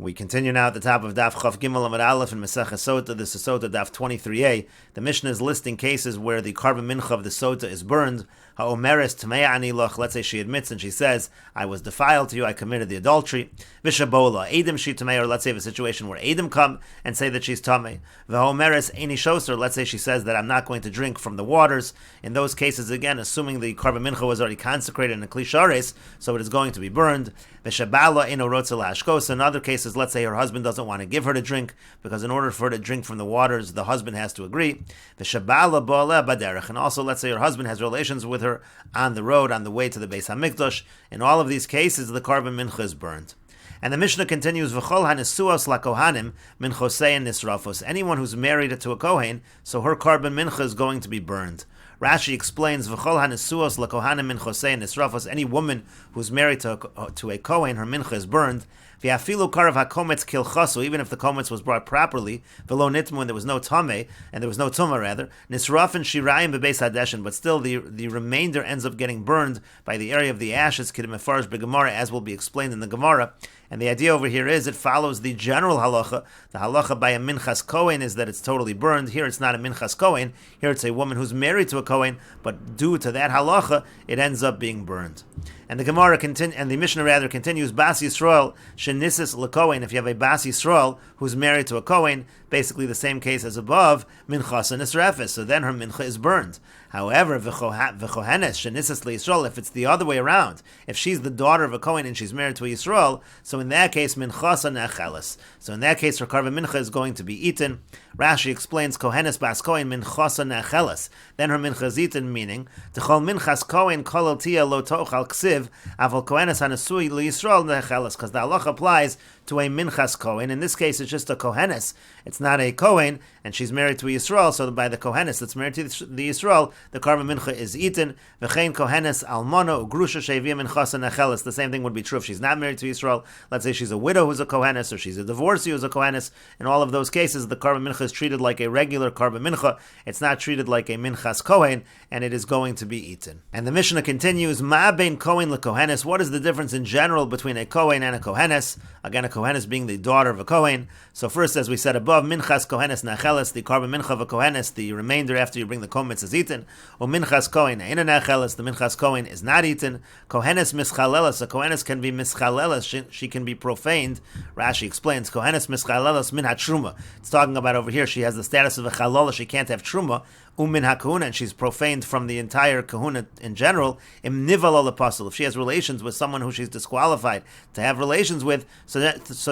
We continue now at the top of Daf Chav Gimel Amud Aleph in Meseches Sotah. This is Sotah Daf 23a. The Mishnah is listing cases where the carbon mincha of the Sotah is burned. Ha'omeres Tmei ani loch. Let's say she admits and she says, I was defiled to you, I committed the adultery. Vishabola, Edim she Tmei, or let's say a situation where Edim come and say that she's Tamei. V'ha'omeres Eini Shoser, let's say she says that I'm not going to drink from the waters. In those cases, again, assuming the carbon mincha was already consecrated in a Kli Shares, so it is going to be burned. Vishabala Eino Rotze La'ashkos. In other cases, let's say her husband doesn't want to give her to drink, because in order for her to drink from the waters, the husband has to agree. Vishabala Ba'aleh Baderech. And also, let's say her husband has relations with her on the road, on the way to the Beis HaMikdash. In all of these cases, the carbon mincha is burned. And the Mishnah continues, V'chol hanesuos lakohanim min chosein nisrafos. Anyone who's married to a Kohen, so her carbon mincha is going to be burned. Rashi explains, V'chol hanesuos lakohanim min chosein nisrafos. Any woman who's married to a Kohen, her mincha is burned. V'afilu karav hakometz kilchasu, even if the kometz was brought properly, v'lo nitmu, and there was no tameh, and there was no tumah rather, nisrafin shirayim bebeis hadeshin, but still the remainder ends up getting burned by the area of the ashes, kidim mefarish begemara, as will be explained in the Gemara. And the idea over here is it follows the general halacha. The halacha by a minchas kohen is that it's totally burned. Here it's not a minchas kohen. Here it's a woman who's married to a kohen, but due to that halacha, it ends up being burned. And the Gemara and the Mishnah rather continues, Bas Yisrael shenisis lekohen. If you have a Bas Yisrael who's married to a kohen, basically the same case as above, minchas and nisrefes. So then her mincha is burned. However, v'chohenes shenisis leYisrael, if it's the other way around, if she's the daughter of a kohen and she's married to a Yisrael, so in that case, minchas and necheles. So in that case, her carbon mincha is going to be eaten. Rashi explains, kohenes bas kohen minchas and necheles. Then her mincha is eaten, meaning, t'chol minchas kohen kolel tia lo tochal ksiv, aval kohenes hanasui leYisrael necheles, because the halacha applies to a minchas kohen. In this case, it's just a kohenes. It's not a kohen, and she's married to a Yisrael, so by the kohenes that's married to the Yisrael, the carbon mincha is eaten. V'chein kohenes almana ugrusha sheivim minchas and necheles. The same thing would be true if she's not married to Yisrael. Let's say she's a widow who's a kohenes, or she's a divorcee who's a kohenes. In all of those cases, the carbon mincha is treated like a regular carbon mincha. It's not treated like a minchas kohen, and it is going to be eaten. And the Mishnah continues, Ma bein kohen lekohenes. What is the difference in general between a kohen and a kohenes? Again, a kohenes being the daughter of a kohen. So first, as we said above, minchas kohenes necheles, the carbon mincha of a kohenes, the remainder after you bring the kometz is eaten. Or minchas kohen eina necheles, the minchas kohen is not eaten. Kohenes mischaleles, a kohenes can be mischaleles, she can be profaned. Rashi explains, kohenes mischaleles min ha-truma. It's talking about over here, she has the status of a chalola, she can't have truma. Umin ha-kahuna, and she's profaned from the entire kahuna in general. Im nival al-apostle, if she has relations with someone who she's disqualified to have relations with, so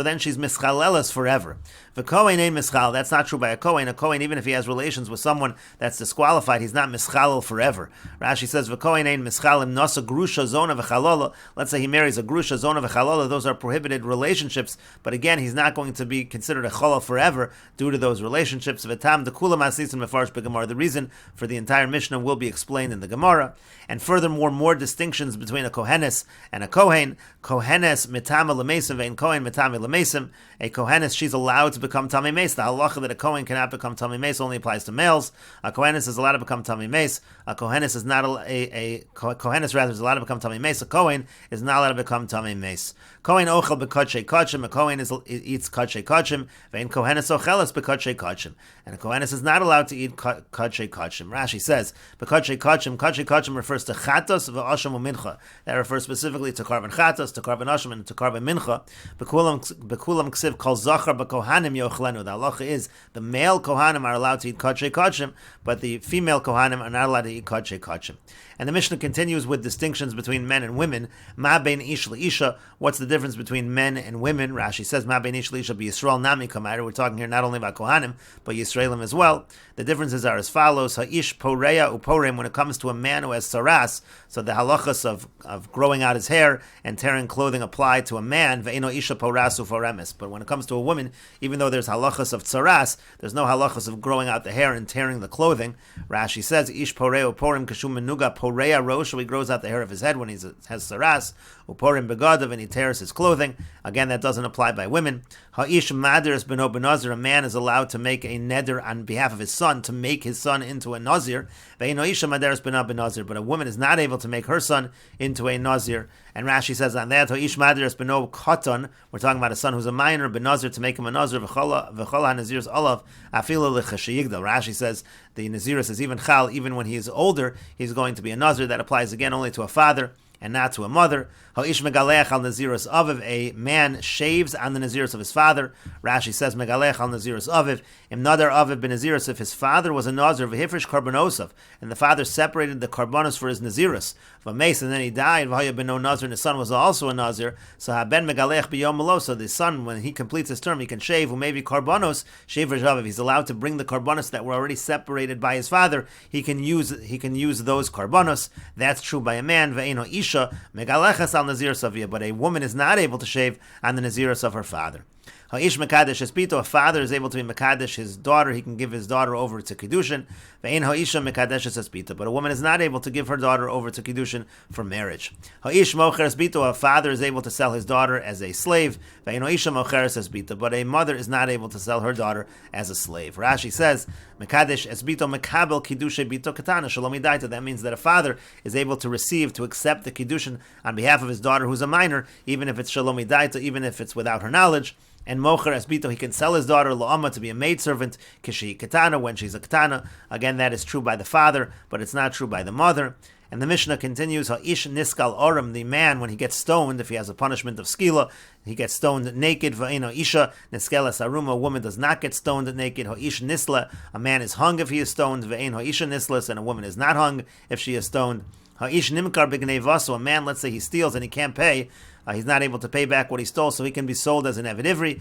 then she's mischaleles forever. The kohen ain't mischal. That's not true by a kohen. A kohen, even if he has relations with someone that's disqualified, he's not mischalel forever. Rashi says, the kohen ain't mischal im nasa grusha zona v'chalola. Let's say he marries a grusha zona v'chalola. Those are prohibited relationships, but again, he's not going to be considered a chalal forever due to those relationships. V'tam dekula masisim mefarish b'gemara. The reason for the entire Mishnah will be explained in the Gemara. And furthermore, more distinctions between a kohenes and a kohen. Kohenes mitama l'mesim ve'in kohen mitama l'mesim. A kohenes, she's allowed to become tamei meis. The halacha that a kohen cannot become tamei meis only applies to males. A kohenes is allowed to become tamei meis. A kohenes is not kohenes rather is allowed to become tamei meis. A kohen is not allowed to become tamei meis. Kohen ochel bekotshei kachim. A kohen eats kotshei kachim. Ve'in kohenes ocheles bekotshei kachim. And a kohenes is not allowed to eat kotshei kachim. Rashi says bekotshei kachim refers to chatos v'asham u'mincha. That refers specifically to carbon chatos, to carbon asham, and to carbon mincha. Bekulam ksiv kol zachar b'kohanim yochlenu. The halacha is the male kohanim are allowed to eat kotshei kachim, but the female kohanim are not allowed to eat kotshei kachim. And the Mishnah continues with distinctions between men and women. Ma bein ish leisha. What's the difference between men and women? Rashi says ma bein ish leisha b'Yisrael nami kamayra. We're talking here not only about kohanim but Yisraelim as well. The differences are as follows: Ha'ish poreya uporem. When it comes to a man who has saras, so the halachas of growing out his hair and tearing clothing apply to a man. Ve'eno isha porasu foremis. But when it comes to a woman, even though there's halachas of tsaras, there's no halachas of growing out the hair and tearing the clothing. Rashi says ish porei uporem kashum menuga poreya rosh. He grows out the hair of his head when he has saras. Uporim begadav, and he tears his clothing. Again, that doesn't apply by women. Ha'ish maderes beno benazir. A man is allowed to make a neder on behalf of his son, to make his son into a nazir. Ve'eno isha maderes beno benazir. But a woman is not able to make her son into a nazir. And Rashi says on that, Ho'ish Madras Beno Katan, we're talking about a son who's a minor, Benazir to make him a Nazir, V'chol HaNazir's Olav, Afila L'chashiyigdal. Rashi says the Nazirus is even Chal, even when he is older, he's going to be a Nazir. That applies again only to a father and not to a mother. Ha'ish megalech al nazirus aviv, a man shaves on the nazirus of his father. Rashi says megalech al nazirus aviv, im nadar aviv ben nazirus, if his father was a nazir, v'hifrish karbonosav, and the father separated the karbonos for his nazirus, v'meis, and then he died, v'haya ben no nazir, and his son was also a nazir, so haben megalech b'yom malo, so the son, when he completes his term, he can shave, maybe karbonos, shevrish aviv, he's allowed to bring the karbonos that were already separated by his father, he can use those karbonos. That's true by a man, v'eino isha, megalechas al nazir savia, but a woman is not able to shave on the nazirus of her father. Ha'ish mekadesh espito, a father is able to be mekadesh his daughter, he can give his daughter over to kiddushin. Ve'ein ha'isha mekadesh espito, but a woman is not able to give her daughter over to kiddushin for marriage. Ha'ish mocher espito, a father is able to sell his daughter as a slave. Ve'ein ha'isha mocher espito, but a mother is not able to sell her daughter as a slave. Rashi says mekadesh espito mekabel kiddushay bito katana shalom idaita. That means that a father is able to receive, to accept the kiddushin on behalf of his daughter who's a minor, even if it's shalom idaita, even if it's without her knowledge. And mocher esbito, he can sell his daughter la'ama to be a maidservant, kishi katana, when she's a katana. Again, that is true by the father, but it's not true by the mother. And the Mishnah continues, ha'ish niskal orim, the man, when he gets stoned, if he has a punishment of skila, he gets stoned naked. Va'ino isha niskelas aruma, a woman does not get stoned naked. Ha'ish nisla, a man is hung if he is stoned. Va'ino isha nislas, and a woman is not hung if she is stoned. Ha'ish nimkar b'gnei vaso, a man, let's say he steals and he can't pay, he's not able to pay back what he stole, so he can be sold as an Eved Ivri.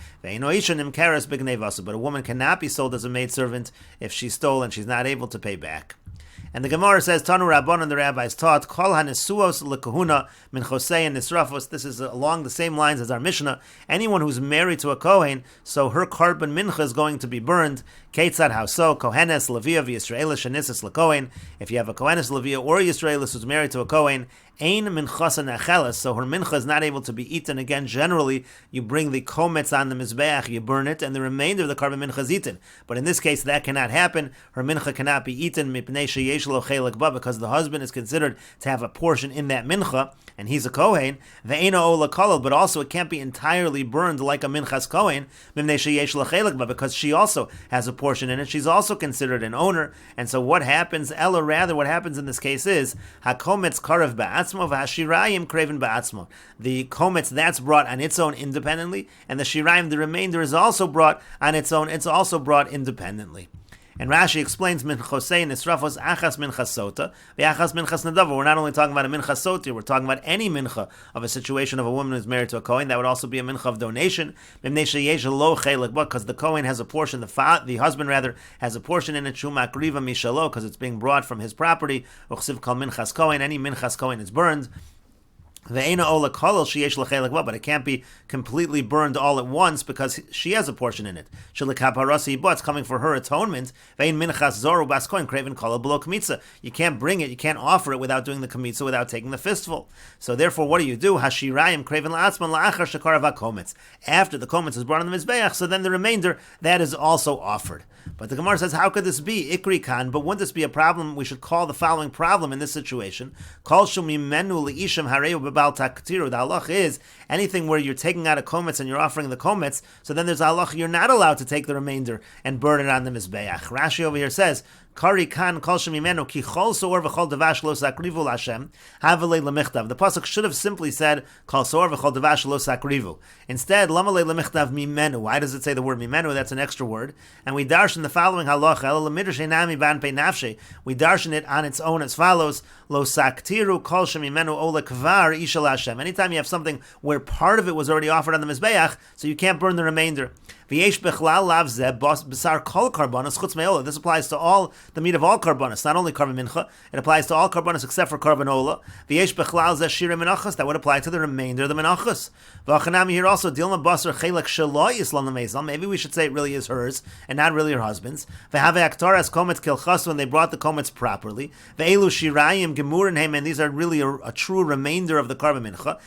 But a woman cannot be sold as a maidservant if she stole and she's not able to pay back. And the Gemara says, Tanu Rabbanon, the rabbis taught, Kol hanesuos lekahuna min chosei and nisrafos. This is along the same lines as our Mishnah. Anyone who's married to a Kohen, so her carbon mincha is going to be burned. Ketzad hauso, Kohenes, Levia, Yisraelis, Shanisis, Lekohen. If you have a Kohenes, Levia, or Yisraelis who's married to a Kohen, Ein minchasa necheles, so her mincha is not able to be eaten. Again, generally, you bring the kometz on the mizbeach, you burn it, and the remainder of the carbon mincha is eaten. But in this case, that cannot happen. Her mincha cannot be eaten, mipnei sheyesh lo chelik ba, because the husband is considered to have a portion in that mincha, and he's a kohen. Ve'ena ola kolol, but also it can't be entirely burned like a minchas kohen, mipnei sheyesh lo chelik ba, because she also has a portion in it. She's also considered an owner, and so what happens? Ella, rather, what happens in this case is hakometz karev ba'atzmo v'hashirayim kreven ba'atzmo. The kometz, that's brought on its own independently, and the shirayim, the remainder, is also brought on its own. It's also brought independently. And Rashi explains minchosei nisrafos achas minchas sota ve'achas minchas nadava. We're not only talking about a minchas sota, we're talking about any mincha of a situation of a woman who's married to a kohen. That would also be a mincha of donation. Because the kohen has a portion, the husband rather has a portion in it. Shumak riva mishalo, because it's being brought from his property. Uchsiv kal minchas kohen. Any minchas kohen is burned. But it can't be completely burned all at once because she has a portion in it. It's coming for her atonement. You can't bring it, you can't offer it without doing the kamitza, without taking the fistful. So therefore, what do? After the kometz is brought on the mizbeach, so then the remainder, that is also offered. But the Gemara says, how could this be? Ikri kan, but wouldn't this be a problem? We should call the following problem in this situation. Kol shumimenu liisham hareu bebal taktiru. The halach is anything where you're taking out a kometz and you're offering the kometz, so then there's a halach, you're not allowed to take the remainder and burn it on the mizbeach. Rashi over here says, Kari kan kol shemimenu ki chol soor v'chol devash lo sakrivu l'Hashem havelei lemichtav. The pasuk should have simply said kol soor v'chol devash lo sakrivu. Instead, lamalei lemichtav mimenu. Why does it say the word mimenu? That's an extra word. And we darshan the following halacha. El lemidrash enami ban pei nafshe. We darshan it on its own as follows: lo saktiru kol shemimenu ola kvar isha l'Hashem. Anytime you have something where part of it was already offered on the mizbeach, so you can't burn the remainder. This applies to all the meat of all karbanos, not only karban mincha. It applies to all karbanos except for karban ola. That would apply to the remainder of the menachos. Here also, maybe we should say it really is hers and not really her husband's. When they brought the komets properly, and these are really a true remainder of the karban mincha.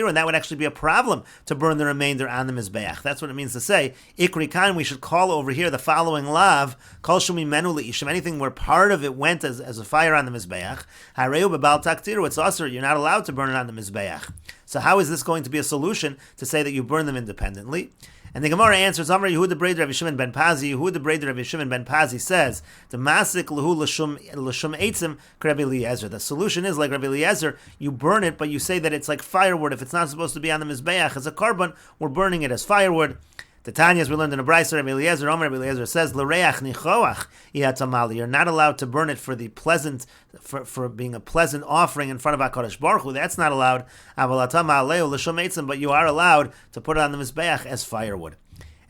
And that would actually be a problem to burn the remainder on the mizbeach. That's what what it means to say. Ikri kan, we should call over here the following lav, kol shumi menu leishim, anything where part of it went as a fire on the mizbeach. Hareu bebal taktiru, it's usher, you're not allowed to burn it on the mizbeach. So how is this going to be a solution to say that you burn them independently? And the Gemara answers, Amar Yehuda Breder Rabbi Shimon ben Pazi, Yehuda Breder Rabbi Shimon ben Pazi says, the masik lehu l'shum eitzim k'Rabbi Eliezer. The solution is like Rabbi Eliezer, you burn it, but you say that it's like firewood. If it's not supposed to be on the mizbeach as a carbon, we're burning it as firewood. The Tanya, as we learned in a Brayso, Rabbi Eliezer, Rabbi Eliezer says, "L'reach nichoach ihatamali." You're not allowed to burn it for the pleasant, for being a pleasant offering in front of HaKadosh Baruch Hu. That's not allowed. But you are allowed to put it on the mizbeach as firewood.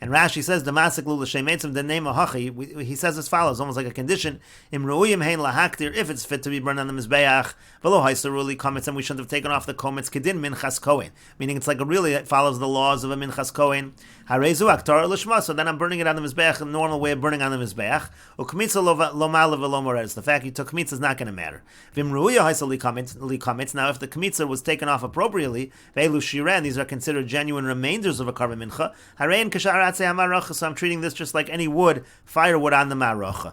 And Rashi says, "Damasik lu l'shem eitzim," the name of hachi. He says as follows, almost like a condition: Im ru'uyim hein lahaktir, if it's fit to be burned on the mizbeach, v'lo haisaruli kometz, and we shouldn't have taken off the kometz kedin minchas kohen. Meaning, it's like it follows the laws of a minchas kohen. Harezu aktar l'shma. So then I'm burning it on the mizbeach, the normal way of burning on the mizbeach. Ukmitza lo malav v'lo moretz. The fact you took kmitza is not going to matter. V'im ru'uya haisali kometz. Now, if the kmitza was taken off appropriately, ve'elu shiren, these are considered genuine remainders of a karban mincha. Harein kashar. So I'm treating this just like any wood, firewood on the maracha.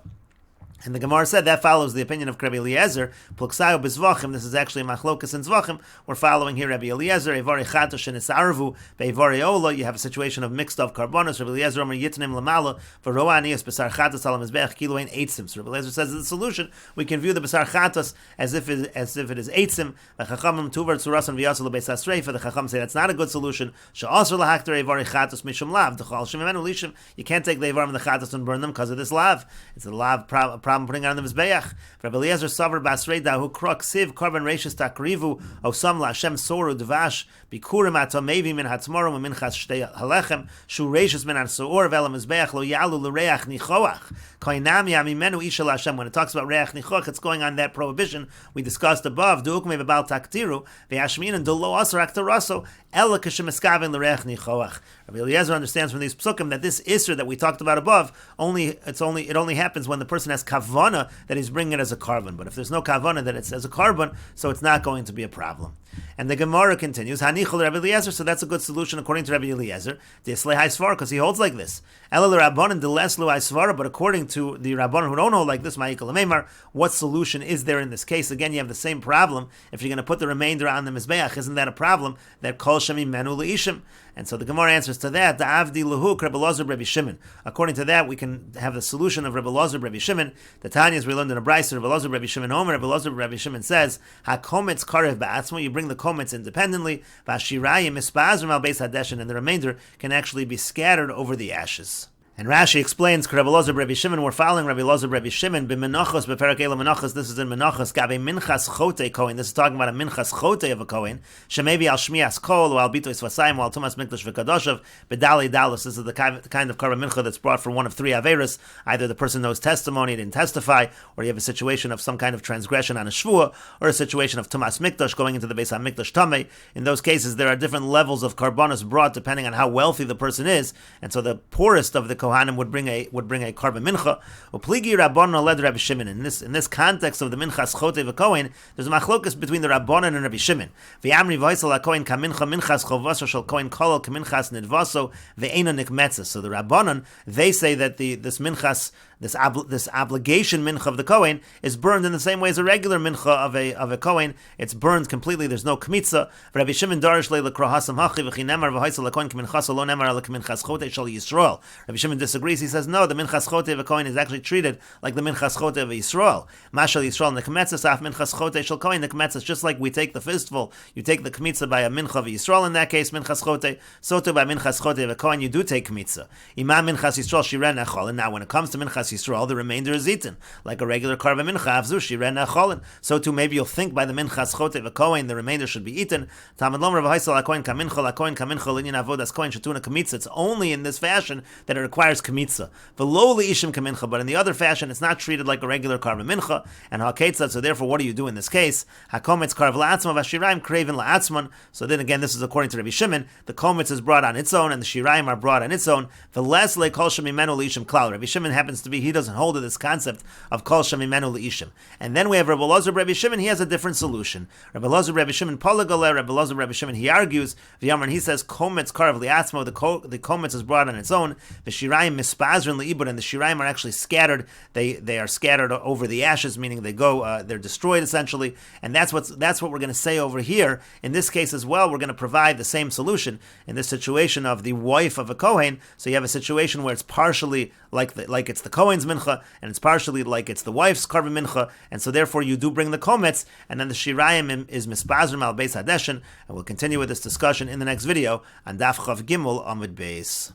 And the Gemara said that follows the opinion of Rabbi Eliezer. Pluksayo bezvachim. This is actually machlokas in zvachim. We're following here Rabbi Eliezer. Evari chatosh and isarvu be'evari ola. You have a situation of mixed of karbonos. Rabbi Eliezer omer yitnim lamala v'roa anias besar chatos al mizbeach kiloin eitzim. So Rabbi Eliezer says the solution, we can view the besar chatos as if it is eitzim. V'chachamim tuvar tzurasan v'yasol lebeis hasreifa. The chacham say that's not a good solution. She'asr lahakter evari chatos mishum lav. D'chal shemimenu lishim. You can't take the evarim and the chatos and burn them because of this lav. It's a lav problem putting it on the mizbeach. Rabbi Eliezer Savar Basreda who krok siv korban reishis takrivu osam laHashem soru dvash bikurim atamevi min hatmorim min chas shtei halechem shu reishis min hasoor ve'el mizbeach lo yalu l'reach nichoach koinami amimenu isha laHashem. When it talks about reach nichoach, it's going on that prohibition we discussed above. Duukme v'bal taktiru ve'ashmin and dolo asar aktaraso ela kashem eskaven l'reach nichoach. Rabbi Eliezer understands from these psukim that this isser that we talked about above it only happens when the person has kavana that he's bringing it as a carbon. But if there's no kavana that it's as a carbon, so it's not going to be a problem. And the Gemara continues, Hanichol Rabbi Eliezer, so that's a good solution according to Rabbi Eliezer. Dislei Haisvar, because he holds like this. Elul Rabbanan Dileslu Haisvar, but according to the Rabbanan who don't hold like this, Ma'ikal Meimar, what solution is there in this case? Again, you have the same problem. If you're going to put the remainder on the Mizbeach, isn't that a problem? That Kol Shemi Menu Leishim. And so the Gemara answers to that, the Avdi Luhu Rabbi Elazar Rabbi Shimon. According to that, we can have the solution of Rabbi Elazar Rabbi Shimon. The Tanyas we learned in a Brayso, Rabbi Elazar Rabbi Shimon Omer, Rabbi Elazar Rabbi Shimon says, HaKometz Karev Ba'atzmo, you bring the komets independently, Vashirayim Mispazrim Al Beis Hadeshin, and the remainder can actually be scattered over the ashes. And Rashi explains, Rabbi Elazar Rabbi Shimon, we're following Rabbi Elazar Rabbi Shimon, b'menachos, b'perak ela menachos, this is in menachos, gabe minchas chote kohen, this is talking about a minchas chote of a kohen, shemevi al shmias kol, or al bitois vasayim, or al tumas mikdash v'kadoshav, b'dali dalus, this is the kind of karban mincha that's brought for one of three averis, either the person knows testimony, didn't testify, or you have a situation of some kind of transgression on a shvua, or a situation of tumas mikdash, going into the Beis HaMikdash tamei. In those cases, there are different levels of karbanos brought depending on how wealthy the person is, and so the poorest of the Kohanim would bring a karban mincha. Upligi Rabbanon led Rabbi Shimon. In this context of the minchas chote v'kohen, there's a machlokas between the Rabbanon and Rabbi Shimon. V'yamri v'oisel hakohen kamincha minchas chovaso shel kohen kolol kaminchas nidvaso ve'ena nikmetzes. So the Rabbanon, they say that this minchas, this obligation mincha of the kohen is burned in the same way as a regular mincha of a kohen. It's burned completely. There's no kmitza. Rabbi Shimon darish le'lekrahasam hachi v'chinemar v'hoisel hakohen kaminchas lo nemar ala kaminchas chote shel Yisrael. Rabbi Shimon disagrees. He says no, the minchas chote of a kohen is actually treated like the minchas chote of a Yisrael. Mashal Yisrael nekmetzes af minchas chote shel kohen nekmetzes. Just like we take the fistful, you take the kmitza by a mincha of Yisrael. In that case, minchas chote. So too by minchas chote of a kohen, you do take kmitza. Imam minchas Yisrael shiren echol. And now when it comes to minchas Yisrael, the remainder is eaten like a regular karban mincha. Avzu shiren echolin. So too maybe you'll think by the minchas chote of a kohen, the remainder should be eaten. Talmud lomer v'haisel hakohen kaminchol hakohen kaminchol inyan avodas kohen shetuna kmitza. It's only in this fashion that it requires requires kamitza. V'lo li'ishim kamincha, but in the other fashion, it's not treated like a regular karban mincha, and ha'ketzad, so therefore, what do you do in this case? Ha'kometz karv la'atzma, v'shirayim kreivin la'atzman. So then again, this is according to Rabbi Shimon, the kometz is brought on its own, and the shirayim are brought on its own. V'les le'kol shemimenu li'ishim klal. Rabbi Shimon happens to be, he doesn't hold to this concept of kol shemimenu li'ishim. And then we have Rabbi Elazar, Rabbi Shimon, he has a different solution. Rabbi Elazar, Rabbi Shimon, Polagale, Rabbi Elazar, Rabbi Shimon, he argues, and he says, kometz karv li'atzma, the kometz is brought on its own, the shirayim mispazrin li'ibud, and the shirayim are actually scattered, they are scattered over the ashes, meaning they go, they're destroyed essentially, and that's what we're going to say over here. In this case as well, we're going to provide the same solution in this situation of the wife of a Kohen. So you have a situation where it's partially like it's the Kohen's mincha, and it's partially like it's the wife's karban mincha, and so therefore you do bring the kometz, and then the shirayim is mispazrim al beis hadeshin, and we'll continue with this discussion in the next video on Daf Chav Gimel Amud Beis.